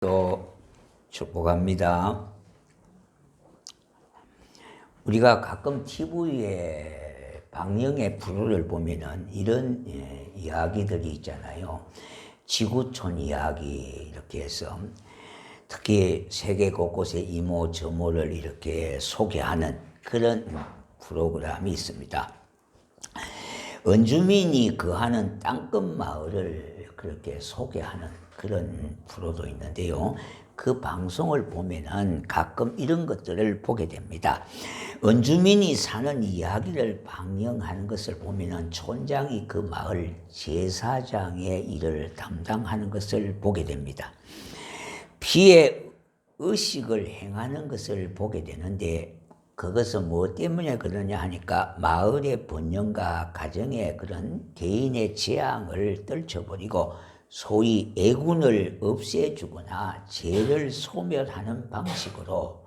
또 축복합니다. 우리가 가끔 TV에 방영의 프로를 보면은 이런 이야기들이 있잖아요. 지구촌 이야기 이렇게 해서 특히 세계 곳곳의 이모저모를 이렇게 소개하는 그런 프로그램이 있습니다. 원주민이 거하는 땅끝 마을을 그렇게 소개하는 그런 프로도 있는데요. 그 방송을 보면은 가끔 이런 것들을 보게 됩니다. 원주민이 사는 이야기를 방영하는 것을 보면은 촌장이 그 마을 제사장의 일을 담당하는 것을 보게 됩니다. 피해 의식을 행하는 것을 보게 되는데 그것은 무엇 때문에 그러냐 하니까 마을의 번영과 가정의 그런 개인의 재앙을 떨쳐버리고 소위 애군을 없애주거나 죄를 소멸하는 방식으로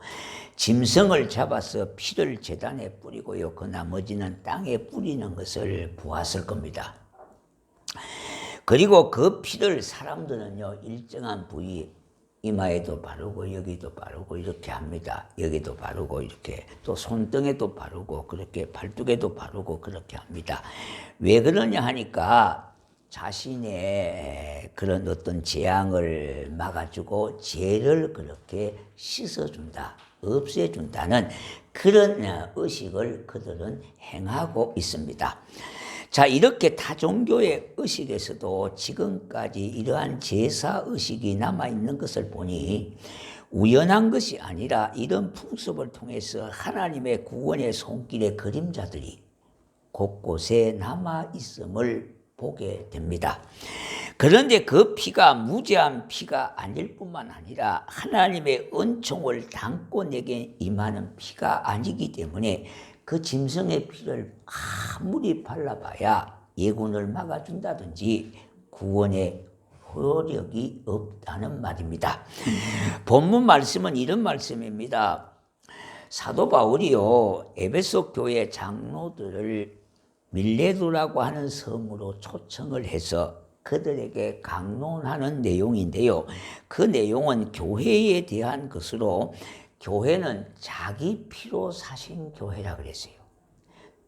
짐승을 잡아서 피를 제단에 뿌리고요. 그 나머지는 땅에 뿌리는 것을 보았을 겁니다. 그리고 그 피를 사람들은요, 일정한 부위, 이마에도 바르고 여기도 바르고 이렇게 합니다. 여기도 바르고 이렇게 또 손등에도 바르고 그렇게 팔뚝에도 바르고 그렇게 합니다. 왜 그러냐 하니까 자신의 그런 어떤 재앙을 막아주고 죄를 그렇게 씻어준다, 없애준다는 그런 의식을 그들은 행하고 있습니다. 자, 이렇게 타종교의 의식에서도 지금까지 이러한 제사의식이 남아있는 것을 보니 우연한 것이 아니라 이런 풍습을 통해서 하나님의 구원의 손길의 그림자들이 곳곳에 남아있음을 보게 됩니다. 그런데 그 피가 무죄한 피가 아닐 뿐만 아니라 하나님의 은총을 담고 내게 임하는 피가 아니기 때문에 그 짐승의 피를 아무리 발라봐야 예군을 막아준다든지 구원의 효력이 없다는 말입니다. 본문 말씀은 이런 말씀입니다. 사도 바울이요, 에베소 교회 장로들을 밀레도라고 하는 성으로 초청을 해서 그들에게 강론하는 내용인데요. 그 내용은 교회에 대한 것으로 교회는 자기 피로 사신 교회라 그랬어요.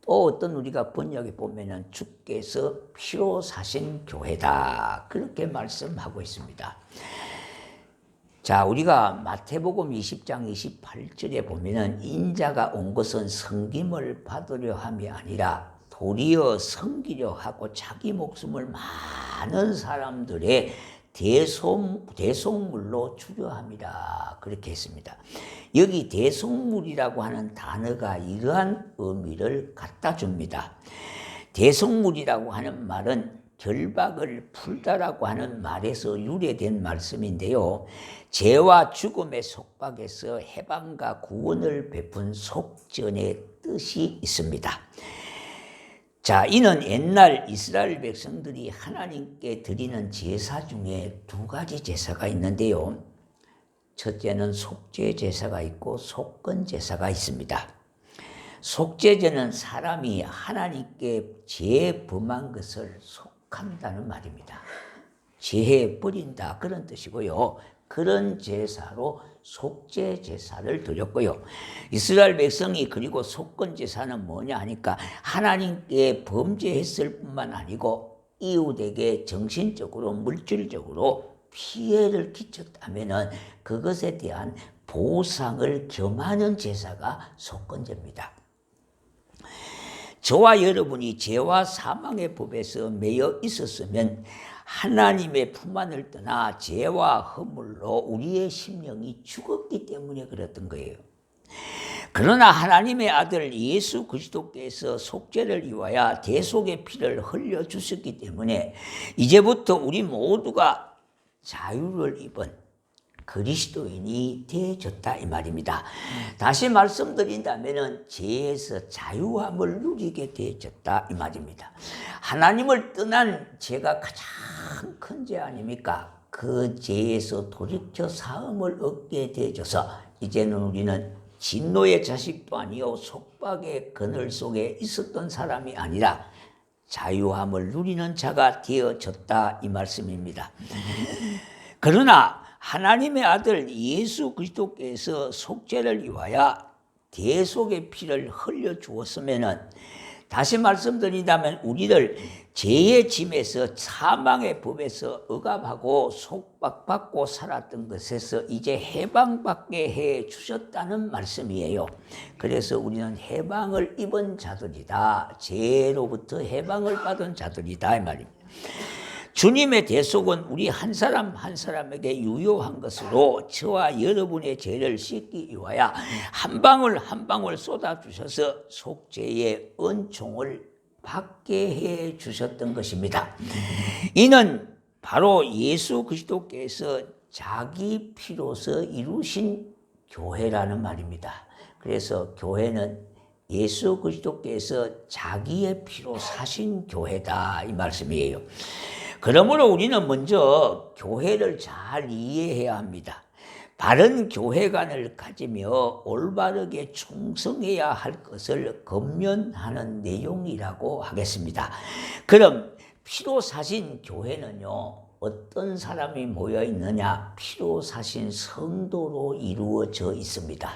또 어떤 우리가 번역에 보면은 주께서 피로 사신 교회다, 그렇게 말씀하고 있습니다. 자, 우리가 마태복음 20장 28절에 보면은 인자가 온 것은 섬김을 받으려 함이 아니라 도리어 섬기려 하고 자기 목숨을 많은 사람들의 대속물로 주려 함이라, 그렇게 했습니다. 여기 대속물이라고 하는 단어가 이러한 의미를 갖다 줍니다. 대속물이라고 하는 말은 결박을 풀다라고 하는 말에서 유래된 말씀인데요. 죄와 죽음의 속박에서 해방과 구원을 베푼 속전의 뜻이 있습니다. 자, 이는 옛날 이스라엘 백성들이 하나님께 드리는 제사 중에 두 가지 제사가 있는데요. 첫째는 속죄 제사가 있고 속건 제사가 있습니다. 속죄제는 사람이 하나님께 죄 범한 것을 속한다는 말입니다. 죄해 버린다, 그런 뜻이고요. 그런 제사로 속죄 제사를 드렸고요. 이스라엘 백성이 그리고 속건 제사는 뭐냐 하니까 하나님께 범죄했을 뿐만 아니고 이웃에게 정신적으로 물질적으로 피해를 끼쳤다면은 그것에 대한 보상을 겸하는 제사가 속건제입니다. 저와 여러분이 죄와 사망의 법에서 매여 있었으면 하나님의 품 안을 떠나 죄와 허물로 우리의 심령이 죽었기 때문에 그랬던 거예요. 그러나 하나님의 아들 예수 그리스도께서 속죄를 위하여 대속의 피를 흘려주셨기 때문에 이제부터 우리 모두가 자유를 입은 그리스도인이 되어졌다, 이 말입니다. 다시 말씀드린다면 죄에서 자유함을 누리게 되어졌다, 이 말입니다. 하나님을 떠난 죄가 가장 큰 죄 아닙니까? 그 죄에서 돌이켜 사함을 얻게 되어져서 이제는 우리는 진노의 자식도 아니요 속박의 그늘 속에 있었던 사람이 아니라 자유함을 누리는 자가 되어졌다, 이 말씀입니다. 그러나 하나님의 아들 예수 그리스도께서 속죄를 위하여 대속의 피를 흘려 주었으면은, 다시 말씀드린다면 우리를 죄의 짐에서 사망의 법에서 억압하고 속박받고 살았던 것에서 이제 해방받게 해 주셨다는 말씀이에요. 그래서 우리는 해방을 입은 자들이다. 죄로부터 해방을 받은 자들이다 이 말입니다. 주님의 대속은 우리 한 사람 한 사람에게 유효한 것으로 저와 여러분의 죄를 씻기 위하여 한 방울 한 방울 쏟아주셔서 속죄의 은총을 받게 해 주셨던 것입니다. 이는 바로 예수 그리스도께서 자기 피로서 이루신 교회라는 말입니다. 그래서 교회는 예수 그리스도께서 자기의 피로 사신 교회다 이 말씀이에요. 그러므로 우리는 먼저 교회를 잘 이해해야 합니다. 바른 교회관을 가지며 올바르게 충성해야 할 것을 권면하는 내용이라고 하겠습니다. 그럼 피로 사신 교회는요, 어떤 사람이 모여 있느냐? 피로 사신 성도로 이루어져 있습니다.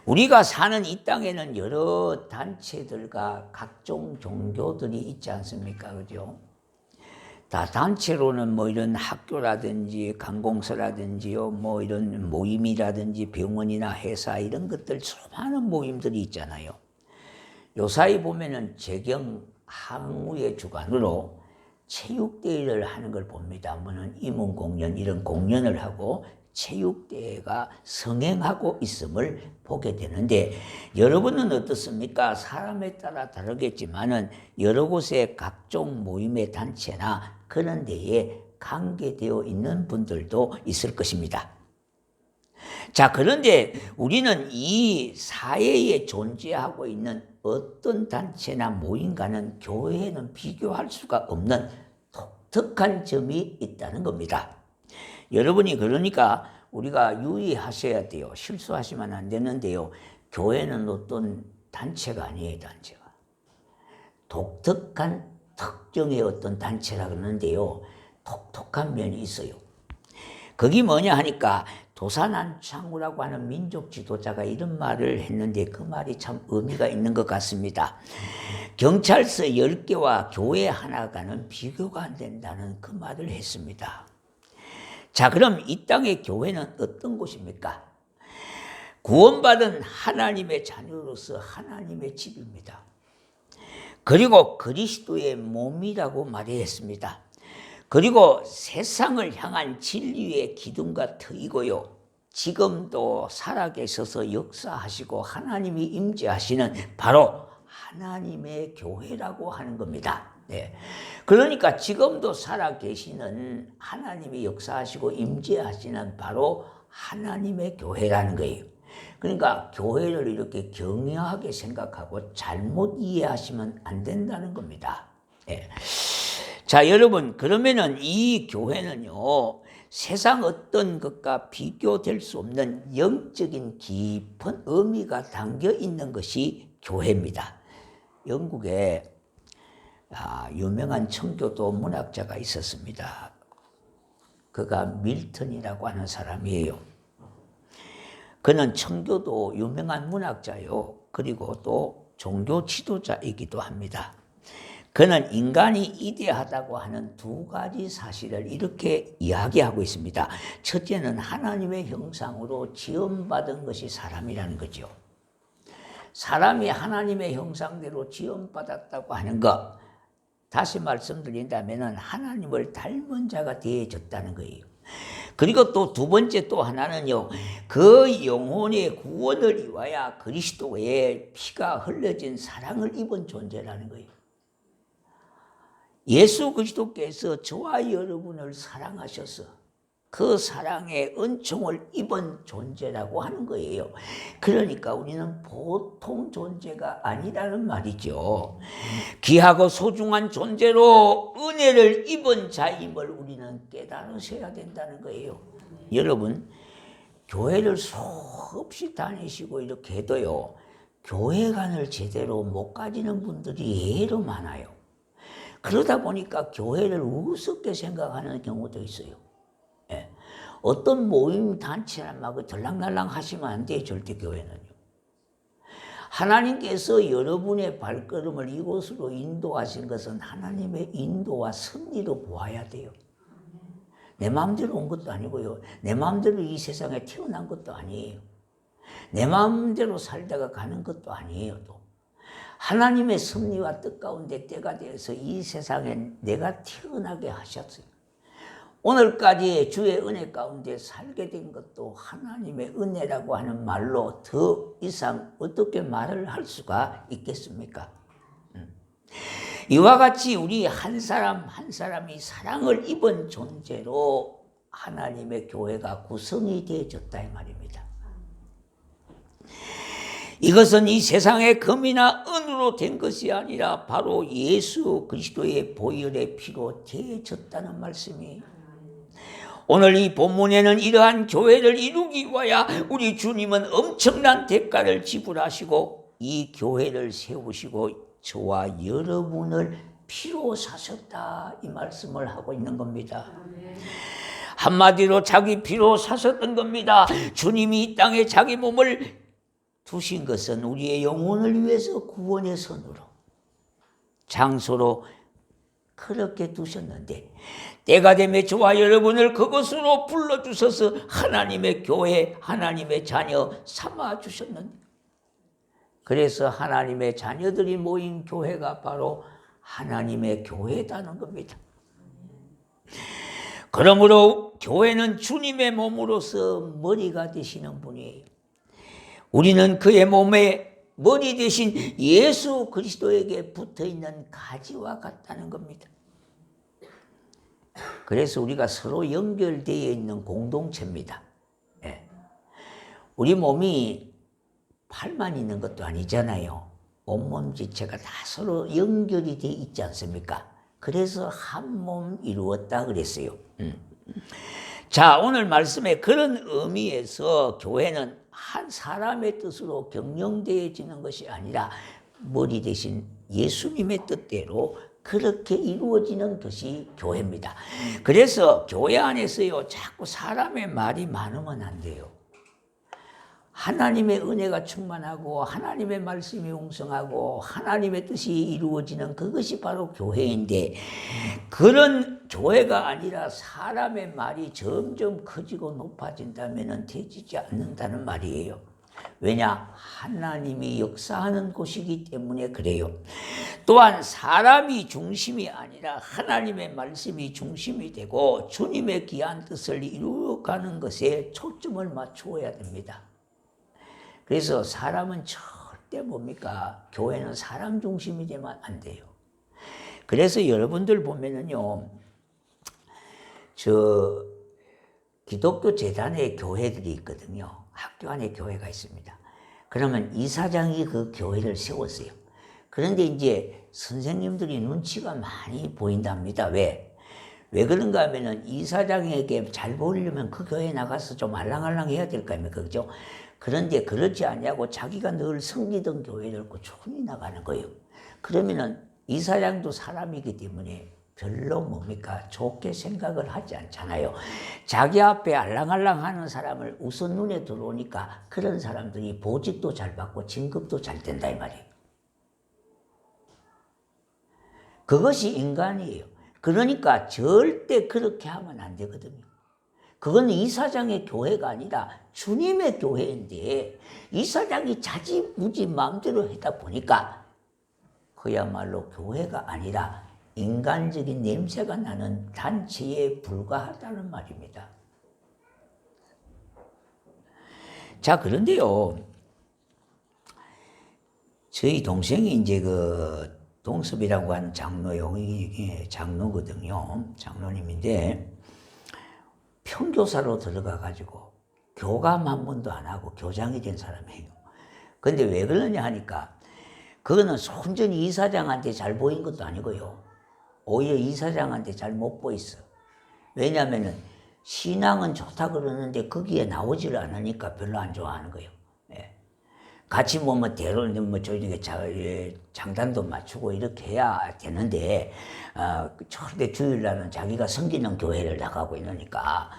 우리가 사는 이 땅에는 여러 단체들과 각종 종교들이 있지 않습니까? 그죠? 다 단체로는 뭐 이런 학교라든지 관공서라든지요, 뭐 이런 모임이라든지 병원이나 회사 이런 것들 수많은 모임들이 있잖아요. 요사이 보면은 재경 항우의 주관으로 체육대회를 하는 걸 봅니다. 뭐는 임원공연 이런 공연을 하고 체육대회가 성행하고 있음을 보게 되는데, 여러분은 어떻습니까? 사람에 따라 다르겠지만은 여러 곳의 각종 모임의 단체나 그런 데에 관계되어 있는 분들도 있을 것입니다. 자, 그런데 우리는 이 사회에 존재하고 있는 어떤 단체나 모임과는 교회는 비교할 수가 없는 독특한 점이 있다는 겁니다. 여러분이 그러니까 우리가 유의하셔야 돼요. 실수하시면 안 되는데요. 교회는 어떤 단체가 아니에요, 단체가. 독특한 특정의 어떤 단체라 그러는데요. 독특한 면이 있어요. 그게 뭐냐 하니까 도산안창우라고 하는 민족 지도자가 이런 말을 했는데 그 말이 참 의미가 있는 것 같습니다. 경찰서 10개와 교회 하나가는 비교가 안 된다는 그 말을 했습니다. 자, 그럼 이 땅의 교회는 어떤 곳입니까? 구원받은 하나님의 자녀로서 하나님의 집입니다. 그리고 그리스도의 몸이라고 말했습니다. 그리고 세상을 향한 진리의 기둥과 터이고요. 지금도 살아계셔서 역사하시고 하나님이 임재하시는 바로 하나님의 교회라고 하는 겁니다. 네. 그러니까 지금도 살아계시는 하나님이 역사하시고 임재하시는 바로 하나님의 교회라는 거예요. 그러니까 교회를 이렇게 경외하게 생각하고 잘못 이해하시면 안 된다는 겁니다. 네. 자, 여러분, 그러면은 이 교회는요, 세상 어떤 것과 비교될 수 없는 영적인 깊은 의미가 담겨 있는 것이 교회입니다. 영국에 유명한 청교도 문학자가 있었습니다. 그가 밀턴이라고 하는 사람이에요. 그는 청교도 유명한 문학자요. 그리고 또 종교 지도자이기도 합니다. 그는 인간이 이대하다고 하는 두 가지 사실을 이렇게 이야기하고 있습니다. 첫째는 하나님의 형상으로 지음받은 것이 사람이라는 거죠. 사람이 하나님의 형상대로 지음받았다고 하는 것, 다시 말씀드린다면 하나님을 닮은 자가 되어졌다는 거예요. 그리고 또 두 번째 또 하나는요, 그 영혼의 구원을 위하여 그리스도의 피가 흘려진 사랑을 입은 존재라는 거예요. 예수 그리스도께서 저와 여러분을 사랑하셔서 그 사랑의 은총을 입은 존재라고 하는 거예요. 그러니까 우리는 보통 존재가 아니라는 말이죠. 귀하고 소중한 존재로 은혜를 입은 자임을 우리는 깨달으셔야 된다는 거예요. 여러분, 교회를 수없이 다니시고 이렇게 해도요, 교회관을 제대로 못 가지는 분들이 예로 많아요. 그러다 보니까 교회를 우습게 생각하는 경우도 있어요. 예. 어떤 모임 단체나 막 들락날락 하시면 안 돼요. 절대 교회는요. 하나님께서 여러분의 발걸음을 이곳으로 인도하신 것은 하나님의 인도와 섭리로 보아야 돼요. 내 마음대로 온 것도 아니고요. 내 마음대로 이 세상에 태어난 것도 아니에요. 내 마음대로 살다가 가는 것도 아니에요. 또 하나님의 섭리와 뜻 가운데 때가 되어서 이 세상에 내가 태어나게 하셨어요. 오늘까지의 주의 은혜 가운데 살게 된 것도 하나님의 은혜라고 하는 말로 더 이상 어떻게 말을 할 수가 있겠습니까? 이와 같이 우리 한 사람 한 사람이 사랑을 입은 존재로 하나님의 교회가 구성이 되어졌다 이 말입니다. 이것은 이 세상의 금이나 은으로 된 것이 아니라 바로 예수 그리스도의 보혈의 피로 되어졌다는 말씀이에요. 오늘 이 본문에는 이러한 교회를 이루기 위하여 우리 주님은 엄청난 대가를 지불하시고 이 교회를 세우시고 저와 여러분을 피로 사셨다 이 말씀을 하고 있는 겁니다. 한마디로 자기 피로 사셨던 겁니다. 주님이 이 땅에 자기 몸을 두신 것은 우리의 영혼을 위해서 구원의 선으로 장소로 그렇게 두셨는데 때가 되면 저와 여러분을 그것으로 불러주셔서 하나님의 교회, 하나님의 자녀 삼아주셨는데 그래서 하나님의 자녀들이 모인 교회가 바로 하나님의 교회다는 겁니다. 그러므로 교회는 주님의 몸으로서 머리가 되시는 분이에요. 우리는 그의 몸에 머리 대신 예수 그리스도에게 붙어있는 가지와 같다는 겁니다. 그래서 우리가 서로 연결되어 있는 공동체입니다. 우리 몸이 팔만 있는 것도 아니잖아요. 온몸 지체가 다 서로 연결이 되어 있지 않습니까? 그래서 한 몸 이루었다 그랬어요. 자, 오늘 말씀에 그런 의미에서 교회는 한 사람의 뜻으로 경영되어지는 것이 아니라 머리 대신 예수님의 뜻대로 그렇게 이루어지는 것이 교회입니다. 그래서 교회 안에서요, 자꾸 사람의 말이 많으면 안 돼요. 하나님의 은혜가 충만하고 하나님의 말씀이 웅성하고 하나님의 뜻이 이루어지는 그것이 바로 교회인데 그런 교회가 아니라 사람의 말이 점점 커지고 높아진다면 되지지 않는다는 말이에요. 왜냐? 하나님이 역사하는 곳이기 때문에 그래요. 또한 사람이 중심이 아니라 하나님의 말씀이 중심이 되고 주님의 귀한 뜻을 이루어가는 것에 초점을 맞추어야 됩니다. 그래서 사람은 절대 뭡니까? 교회는 사람 중심이 되면 안 돼요. 그래서 여러분들 보면은요, 기독교 재단의 교회들이 있거든요. 학교 안에 교회가 있습니다. 그러면 이사장이 그 교회를 세웠어요. 그런데 이제 선생님들이 눈치가 많이 보인답니다. 왜 그런가 하면은 이사장에게 잘 보이려면 그 교회에 나가서 좀 알랑알랑 해야 될 거 아닙니까? 그죠? 그런데 그렇지 않냐고 자기가 늘 섬기던 교회를 꾸준히 나가는 거예요. 그러면은 이사장도 사람이기 때문에 별로 뭡니까? 좋게 생각을 하지 않잖아요. 자기 앞에 알랑알랑 하는 사람을 우선 눈에 들어오니까 그런 사람들이 보직도 잘 받고 진급도 잘 된다 이 말이에요. 그것이 인간이에요. 그러니까 절대 그렇게 하면 안 되거든요. 그건 이사장의 교회가 아니라 주님의 교회인데 이사장이 자지무지 마음대로 하다 보니까 그야말로 교회가 아니라 인간적인 냄새가 나는 단체에 불과하다는 말입니다. 자, 그런데요, 저희 동생이 이제 그 동섭이라고 하는 장로거든요. 장로님인데 평교사로 들어가가지고 교감 한 번도 안 하고 교장이 된 사람이에요. 근데 왜 그러냐 하니까 그거는 순전히 이사장한테 잘 보인 것도 아니고요. 오히려 이사장한테 잘 못 보였어. 왜냐하면은 신앙은 좋다 그러는데 거기에 나오지를 않으니까 별로 안 좋아하는 거예요. 같이 뭐 저녁에 장단도 맞추고 이렇게 해야 되는데 절대 주일날은 자기가 섬기는 교회를 나가고 이러니까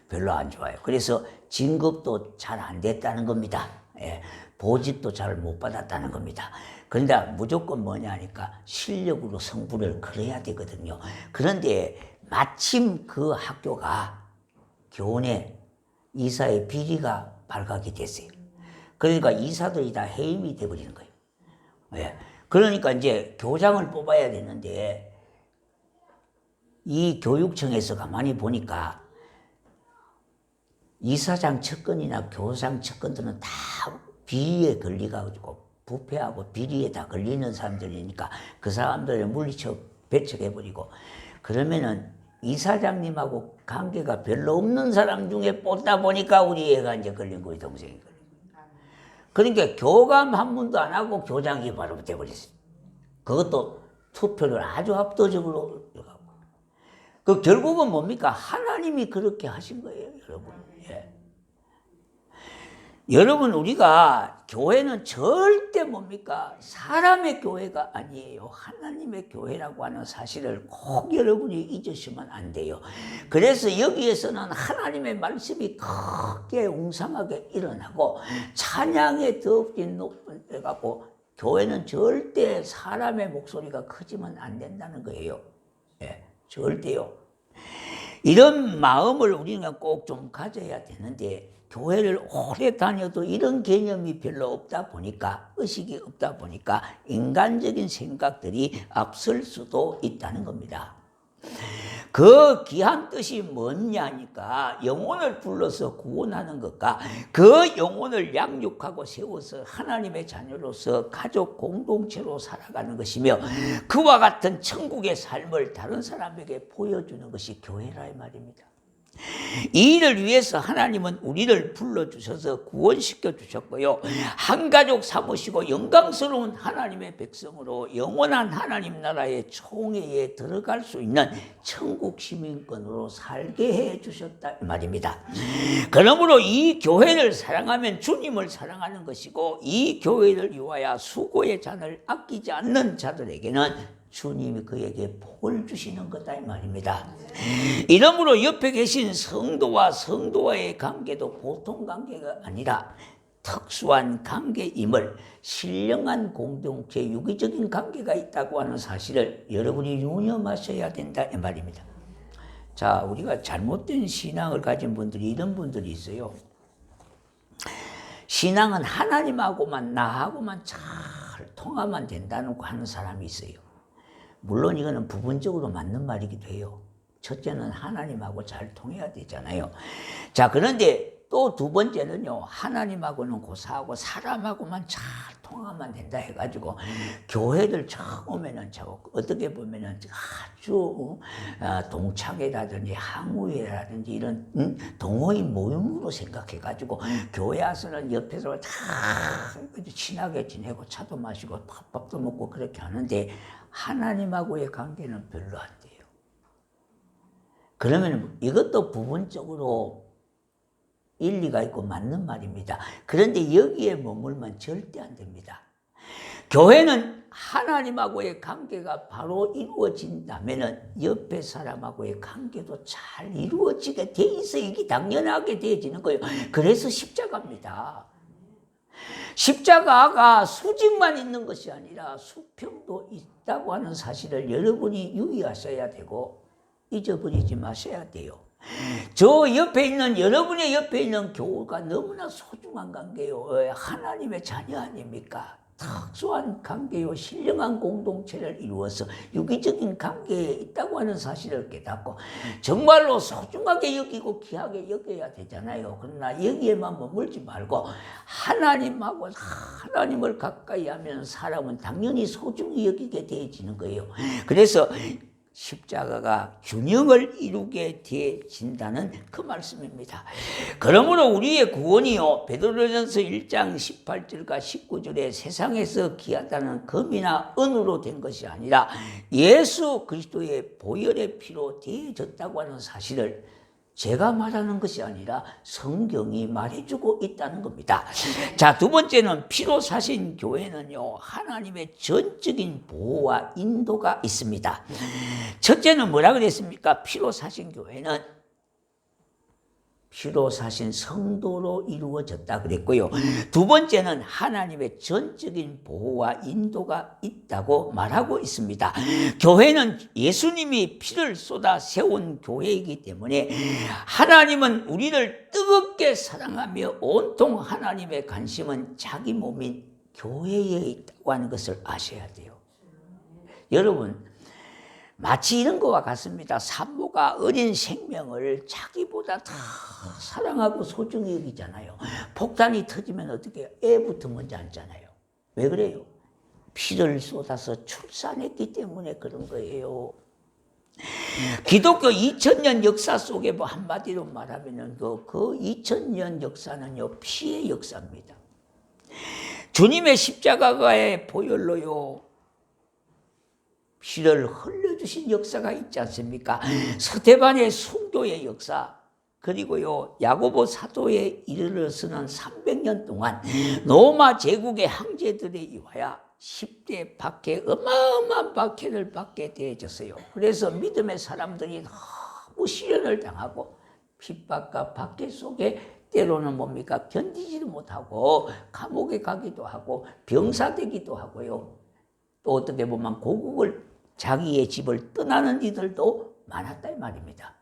별로 안 좋아요. 그래서 진급도 잘 안 됐다는 겁니다. 예, 보직도 잘 못 받았다는 겁니다. 그런데 무조건 뭐냐 하니까 실력으로 승부를 걸어야 되거든요. 그런데 마침 그 학교가 교내 이사의 비리가 발각이 됐어요. 그러니까 이사들이 다 해임이 돼버리는 거예요. 예. 그러니까 이제 교장을 뽑아야 되는데 이 교육청에서 가만히 보니까 이사장 측근이나 교장 측근들은 다 비리에 걸려가지고 부패하고 비리에 다 걸리는 사람들이니까 그 사람들을 물리쳐 배척해버리고 그러면은 이사장님하고 관계가 별로 없는 사람 중에 뽑다 보니까 우리 애가 이제 걸린 거예요. 동생이 걸린 거예요. 그러니까 교감 한 번도 안 하고 교장이 바로 돼버렸어요. 그것도 투표를 아주 압도적으로 그 결국은 뭡니까? 하나님이 그렇게 하신 거예요, 여러분. 예. 여러분, 우리가 교회는 절대 뭡니까? 사람의 교회가 아니에요. 하나님의 교회라고 하는 사실을 꼭 여러분이 잊으시면 안 돼요. 그래서 여기에서는 하나님의 말씀이 크게 웅성하게 일어나고 찬양의 더욱이 높은 데 가고 교회는 절대 사람의 목소리가 커지면 안 된다는 거예요. 예, 절대요. 이런 마음을 우리는 꼭 좀 가져야 되는데 교회를 오래 다녀도 이런 개념이 별로 없다 보니까 의식이 없다 보니까 인간적인 생각들이 앞설 수도 있다는 겁니다. 그 귀한 뜻이 뭐냐니까 영혼을 불러서 구원하는 것과 그 영혼을 양육하고 세워서 하나님의 자녀로서 가족 공동체로 살아가는 것이며 그와 같은 천국의 삶을 다른 사람에게 보여주는 것이 교회라 이 말입니다. 이 일을 위해서 하나님은 우리를 불러주셔서 구원시켜 주셨고요. 한 가족 삼으시고 영광스러운 하나님의 백성으로 영원한 하나님 나라의 총회에 들어갈 수 있는 천국 시민권으로 살게 해 주셨다 말입니다. 그러므로 이 교회를 사랑하면 주님을 사랑하는 것이고 이 교회를 위하여 수고의 잔을 아끼지 않는 자들에게는 주님이 그에게 복을 주시는 거다 이 말입니다. 이러므로 옆에 계신 성도와 성도와의 관계도 보통 관계가 아니라 특수한 관계임을 신령한 공동체 유기적인 관계가 있다고 하는 사실을 여러분이 유념하셔야 된다 이 말입니다. 자, 우리가 잘못된 신앙을 가진 분들이 이런 분들이 있어요. 신앙은 하나님하고만 나하고만 잘 통하면 된다는 하는 사람이 있어요. 물론 이거는 부분적으로 맞는 말이기도 해요. 첫째는 하나님하고 잘 통해야 되잖아요. 자, 그런데 또 두 번째는요. 하나님하고는 고사하고 사람하고만 잘 통하면 된다 해가지고 교회를 처음 오면은 어떻게 보면은 아주 동창회라든지 항우회라든지 이런 동호인 모임으로 생각해가지고 교회 와서는 옆에서 다 친하게 지내고 차도 마시고 밥도 먹고 그렇게 하는데 하나님하고의 관계는 별로 안 돼요. 그러면 이것도 부분적으로 일리가 있고 맞는 말입니다. 그런데 여기에 머물면 절대 안 됩니다. 교회는 하나님하고의 관계가 바로 이루어진다면 옆에 사람하고의 관계도 잘 이루어지게 돼 있어. 이게 당연하게 되어지는 거예요. 그래서 십자가입니다. 십자가가 수직만 있는 것이 아니라 수평도 있다고 하는 사실을 여러분이 유의하셔야 되고 잊어버리지 마셔야 돼요. 저 옆에 있는 여러분의 옆에 있는 교우가 너무나 소중한 관계요. 하나님의 자녀 아닙니까? 특수한 관계요. 신령한 공동체를 이루어서 유기적인 관계에 있다고 하는 사실을 깨닫고 정말로 소중하게 여기고 귀하게 여겨야 되잖아요. 그러나 여기에만 머물지 말고 하나님을 가까이 하면 사람은 당연히 소중히 여기게 되어지는 거예요. 그래서 십자가가 균형을 이루게 되어진다는 그 말씀입니다. 그러므로 우리의 구원이요 베드로전서 1장 18절과 19절에 세상에서 귀하다는 금이나 은으로 된 것이 아니라 예수 그리스도의 보혈의 피로 되어졌다고 하는 사실을 제가 말하는 것이 아니라 성경이 말해주고 있다는 겁니다. 자, 두 번째는 피로 사신 교회는요 하나님의 전적인 보호와 인도가 있습니다. 첫째는 뭐라 그랬습니까? 피로 사신 교회는 피로 사신 성도로 이루어졌다 그랬고요. 두 번째는 하나님의 전적인 보호와 인도가 있다고 말하고 있습니다. 교회는 예수님이 피를 쏟아 세운 교회이기 때문에 하나님은 우리를 뜨겁게 사랑하며 온통 하나님의 관심은 자기 몸인 교회에 있다고 하는 것을 아셔야 돼요. 여러분, 마치 이런 것과 같습니다. 산모가 어린 생명을 자기보다 더 사랑하고 소중히 여기잖아요. 폭탄이 터지면 어떻게 애부터 먼저 앉잖아요. 왜 그래요? 피를 쏟아서 출산했기 때문에 그런 거예요. 기독교 2000년 역사 속에 뭐 한마디로 말하면 그 2000년 역사는요, 피의 역사입니다. 주님의 십자가의 보혈로요, 피를 흘려주신 역사가 있지 않습니까? 스데반의 순교의 역사, 그리고요 야고보 사도에 이르러서는 300년 동안 로마 제국의 황제들에 의하여 10대 박해, 어마어마한 박해를 받게 되어졌어요. 그래서 믿음의 사람들이 너무 시련을 당하고 핍박과 박해 속에 때로는 뭡니까? 견디지도 못하고 감옥에 가기도 하고 병사되기도 하고요. 또 어떻게 보면 고국을, 자기의 집을 떠나는 이들도 많았다 이 말입니다.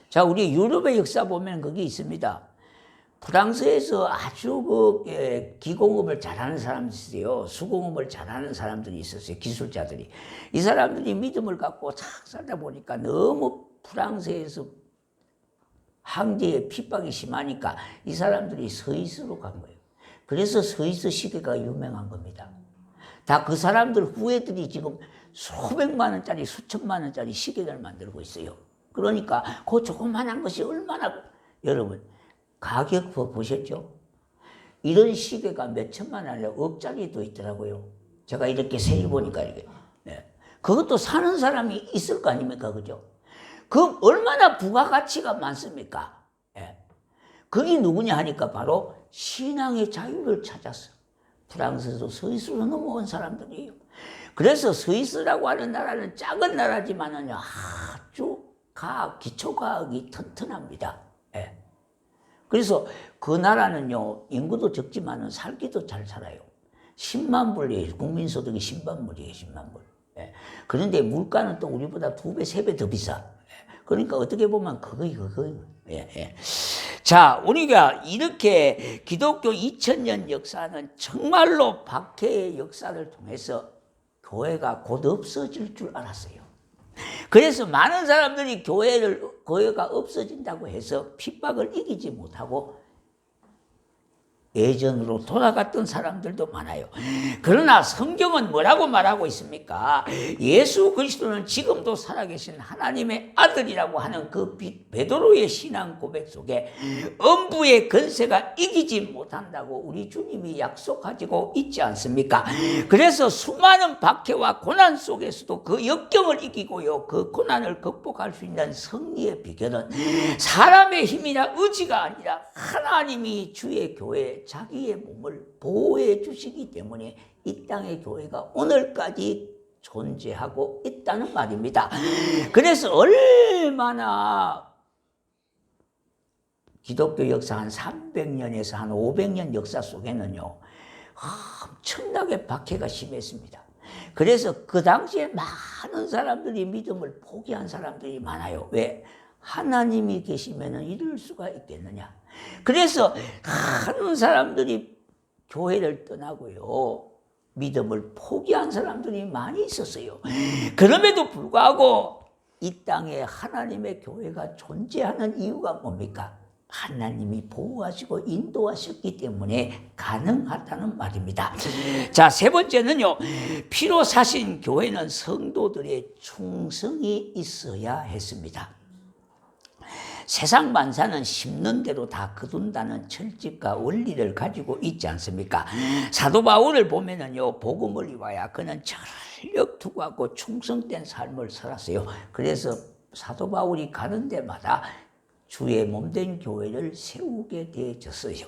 자, 우리 유럽의 역사 보면 거기 있습니다. 프랑스에서 아주 기공업을 잘하는 사람들이 있어요. 수공업을 잘하는 사람들이 있었어요. 기술자들이. 이 사람들이 믿음을 갖고 탁 살다 보니까 너무 프랑스에서 황제의 핍박이 심하니까 이 사람들이 스위스로 간 거예요. 그래서 스위스 시계가 유명한 겁니다. 다 그 사람들 후예들이 지금 수백만 원짜리, 수천만 원짜리 시계를 만들고 있어요. 그러니까 그 조그만한 것이 얼마나, 여러분 가격 보셨죠? 이런 시계가 몇 천만 원, 억짜리도 있더라고요. 제가 이렇게 세일 보니까 이게. 네. 그것도 사는 사람이 있을 거 아닙니까, 그죠? 그 얼마나 부가가치가 많습니까? 네. 그게 누구냐 하니까 바로 신앙의 자유를 찾았어. 프랑스에서 스위스로 넘어온 사람들이에요. 그래서 스위스라고 하는 나라는 작은 나라지만은 아주 기초과학이 튼튼합니다. 예. 그래서 그 나라는요, 인구도 적지만은 살기도 잘 살아요. 10만 불이에요. 국민소득이 10만 불이에요, 10만 불. 예. 그런데 물가는 또 우리보다 2배, 3배 더 비싸. 예. 그러니까 어떻게 보면 그거예요. 예, 예. 자, 우리가 이렇게 기독교 2000년 역사는 정말로 박해의 역사를 통해서 교회가 곧 없어질 줄 알았어요. 그래서 많은 사람들이 교회가 없어진다고 해서 핍박을 이기지 못하고 예전으로 돌아갔던 사람들도 많아요. 그러나 성경은 뭐라고 말하고 있습니까? 예수 그리스도는 지금도 살아계신 하나님의 아들이라고 하는 그 베드로의 신앙 고백 속에 음부의 권세가 이기지 못한다고 우리 주님이 약속하시고 있지 않습니까? 그래서 수많은 박해와 고난 속에서도 그 역경을 이기고요, 그 고난을 극복할 수 있는 승리의 비결은 사람의 힘이나 의지가 아니라 하나님이 주의 교회, 자기의 몸을 보호해 주시기 때문에 이 땅의 교회가 오늘까지 존재하고 있다는 말입니다. 그래서 얼마나 기독교 역사 한 300년에서 한 500년 역사 속에는요, 엄청나게 박해가 심했습니다. 그래서 그 당시에 많은 사람들이 믿음을 포기한 사람들이 많아요. 왜? 하나님이 계시면 이럴 수가 있겠느냐. 그래서 많은 사람들이 교회를 떠나고요, 믿음을 포기한 사람들이 많이 있었어요. 그럼에도 불구하고 이 땅에 하나님의 교회가 존재하는 이유가 뭡니까? 하나님이 보호하시고 인도하셨기 때문에 가능하다는 말입니다. 자, 세 번째는요, 피로 사신 교회는 성도들의 충성이 있어야 했습니다. 세상 만사는 심는 대로 다 거둔다는 철칙과 원리를 가지고 있지 않습니까? 사도 바울을 보면은요, 복음을 위하여 그는 전력 투구하고 충성된 삶을 살았어요. 그래서 사도 바울이 가는 데마다 주의 몸된 교회를 세우게 되어졌어요.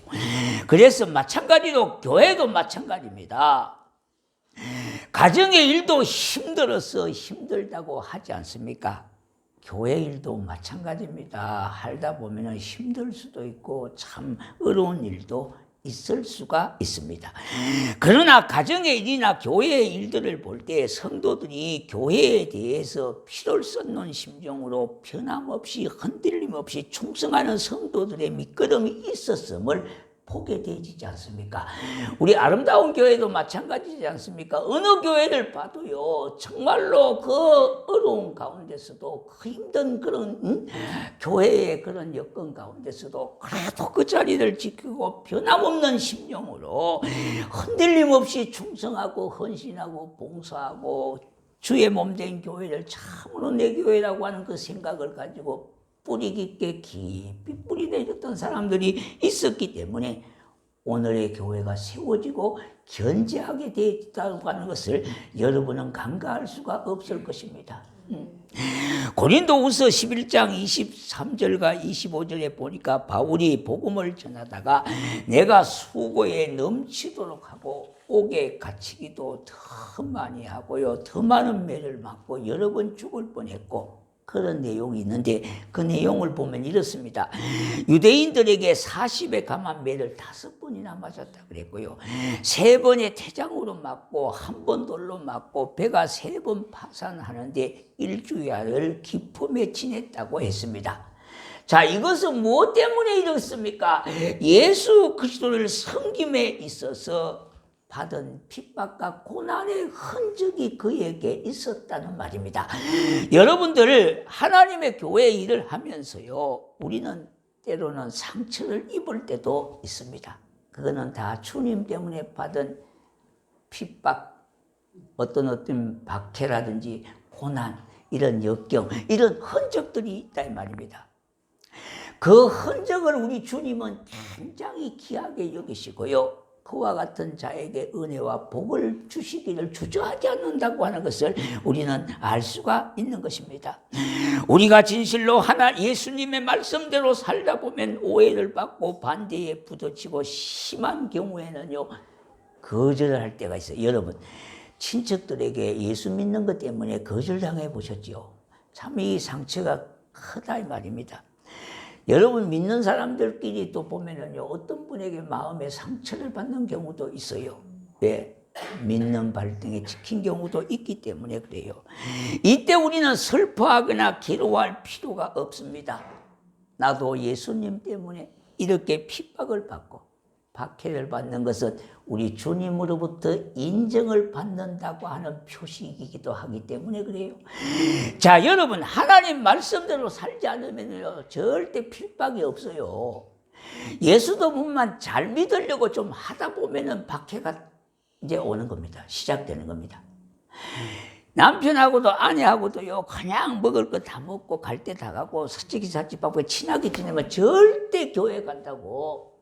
그래서 마찬가지로 교회도 마찬가지입니다. 가정의 일도 힘들어서 힘들다고 하지 않습니까? 교회 일도 마찬가지입니다. 하다 보면 힘들 수도 있고 참 어려운 일도 있을 수가 있습니다. 그러나 가정의 일이나 교회의 일들을 볼 때 성도들이 교회에 대해서 피를 쏟는 심정으로 변함없이 흔들림 없이 충성하는 성도들의 밑거름이 있었음을 보게 되지 않습니까? 우리 아름다운 교회도 마찬가지지 않습니까? 어느 교회를 봐도요, 정말로 그 어려운 가운데서도 그 힘든 그런 교회의 그런 여건 가운데서도 그래도 그 자리를 지키고 변함없는 심령으로 흔들림 없이 충성하고 헌신하고 봉사하고 주의 몸된 교회를 참으로 내 교회라고 하는 그 생각을 가지고 뿌리 깊게 깊이 뿌리 내렸던 사람들이 있었기 때문에 오늘의 교회가 세워지고 견제하게 되었다고 하는 것을 여러분은 간과할 수가 없을 것입니다. 고린도후서 11장 23절과 25절에 보니까 바울이 복음을 전하다가 내가 수고에 넘치도록 하고 옥에 갇히기도 더 많이 하고요, 더 많은 매를 맞고 여러 번 죽을 뻔했고, 그런 내용이 있는데 그 내용을 보면 이렇습니다. 유대인들에게 40에 감한 매를 5번이나 맞았다 그랬고요, 3번의 태장으로 맞고 1번 돌로 맞고 배가 3번 파산하는데 일주일을 기품에 지냈다고 했습니다. 자, 이것은 무엇 때문에 이렇습니까? 예수 그리스도를 섬김에 있어서 받은 핍박과 고난의 흔적이 그에게 있었다는 말입니다. 여러분들, 하나님의 교회 일을 하면서요, 우리는 때로는 상처를 입을 때도 있습니다. 그거는 다 주님 때문에 받은 핍박, 어떤 박해라든지 고난, 이런 역경, 이런 흔적들이 있다 이 말입니다. 그 흔적을 우리 주님은 굉장히 귀하게 여기시고요, 그와 같은 자에게 은혜와 복을 주시기를 주저하지 않는다고 하는 것을 우리는 알 수가 있는 것입니다. 우리가 진실로 예수님의 말씀대로 살다 보면 오해를 받고 반대에 부딪히고 심한 경우에는요, 거절할 때가 있어요. 여러분, 친척들에게 예수 믿는 것 때문에 거절당해 보셨죠? 참 이 상처가 크다 이 말입니다. 여러분, 믿는 사람들끼리 또 보면은요, 어떤 분에게 마음에 상처를 받는 경우도 있어요. 왜? 믿는 발등에 찍힌 경우도 있기 때문에 그래요. 이때 우리는 슬퍼하거나 괴로워할 필요가 없습니다. 나도 예수님 때문에 이렇게 핍박을 받고 박해를 받는 것은 우리 주님으로부터 인정을 받는다고 하는 표식이기도 하기 때문에 그래요. 자, 여러분, 하나님 말씀대로 살지 않으면요, 절대 핍박이 없어요. 예수도만 잘 믿으려고 좀 하다 보면은 박해가 이제 오는 겁니다. 시작되는 겁니다. 남편하고도 아내하고도요, 그냥 먹을 거 다 먹고 갈 때 다 가고 서치기 사치밥에 친하게 지내면 절대 교회 간다고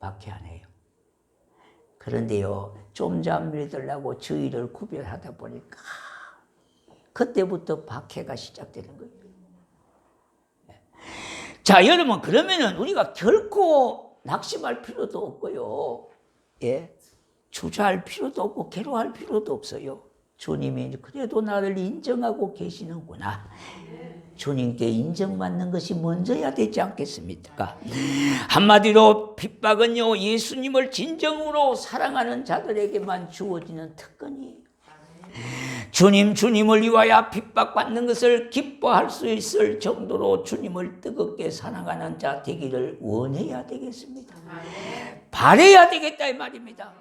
박해 안 해요. 그런데요, 좀 잘 믿으려고 주의를 구별하다 보니까 그때부터 박해가 시작되는 거예요. 자, 여러분, 그러면은 우리가 결코 낙심할 필요도 없고요, 예, 주저할 필요도 없고 괴로워할 필요도 없어요. 주님이 그래도 나를 인정하고 계시는구나, 주님께 인정받는 것이 먼저야 되지 않겠습니까? 한마디로 핍박은요, 예수님을 진정으로 사랑하는 자들에게만 주어지는 특권이에요. 주님을 위하여 핍박받는 것을 기뻐할 수 있을 정도로 주님을 뜨겁게 사랑하는 자 되기를 원해야 되겠습니다. 바라야 되겠다 이 말입니다.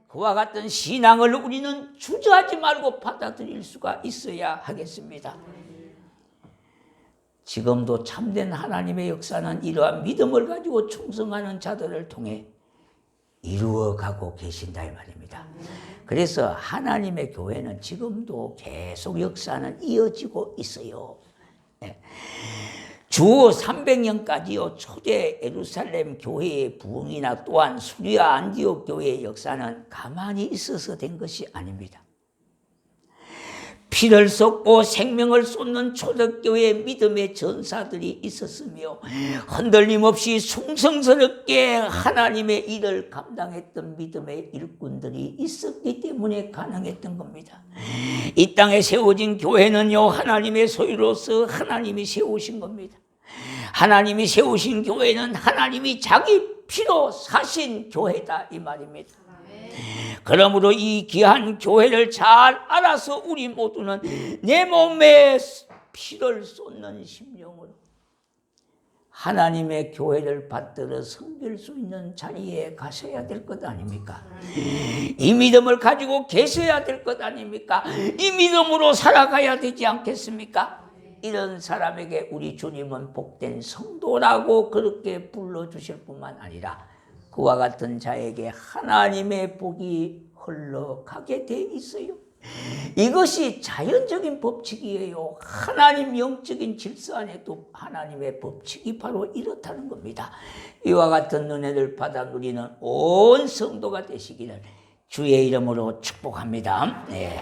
그와 같은 신앙을 우리는 주저하지 말고 받아들일 수가 있어야 하겠습니다. 지금도 참된 하나님의 역사는 이러한 믿음을 가지고 충성하는 자들을 통해 이루어가고 계신다 이 말입니다. 그래서 하나님의 교회는 지금도 계속 역사는 이어지고 있어요. 주 300년까지요, 초대 예루살렘 교회의 부흥이나 또한 수리아 안디옥 교회의 역사는 가만히 있어서 된 것이 아닙니다. 피를 쏟고 생명을 쏟는 초대교회 믿음의 전사들이 있었으며 흔들림 없이 충성스럽게 하나님의 일을 감당했던 믿음의 일꾼들이 있었기 때문에 가능했던 겁니다. 이 땅에 세워진 교회는요, 하나님의 소유로서 하나님이 세우신 겁니다. 하나님이 세우신 교회는 하나님이 자기 피로 사신 교회다 이 말입니다. 그러므로 이 귀한 교회를 잘 알아서 우리 모두는 내 몸에 피를 쏟는 심령으로 하나님의 교회를 받들어 섬길 수 있는 자리에 가셔야 될 것 아닙니까? 이 믿음을 가지고 계셔야 될 것 아닙니까? 이 믿음으로 살아가야 되지 않겠습니까? 이런 사람에게 우리 주님은 복된 성도라고 그렇게 불러주실 뿐만 아니라 그와 같은 자에게 하나님의 복이 흘러가게 돼 있어요. 이것이 자연적인 법칙이에요. 하나님 영적인 질서 안에도 하나님의 법칙이 바로 이렇다는 겁니다. 이와 같은 은혜를 받아 누리는 온 성도가 되시기를 주의 이름으로 축복합니다. 네.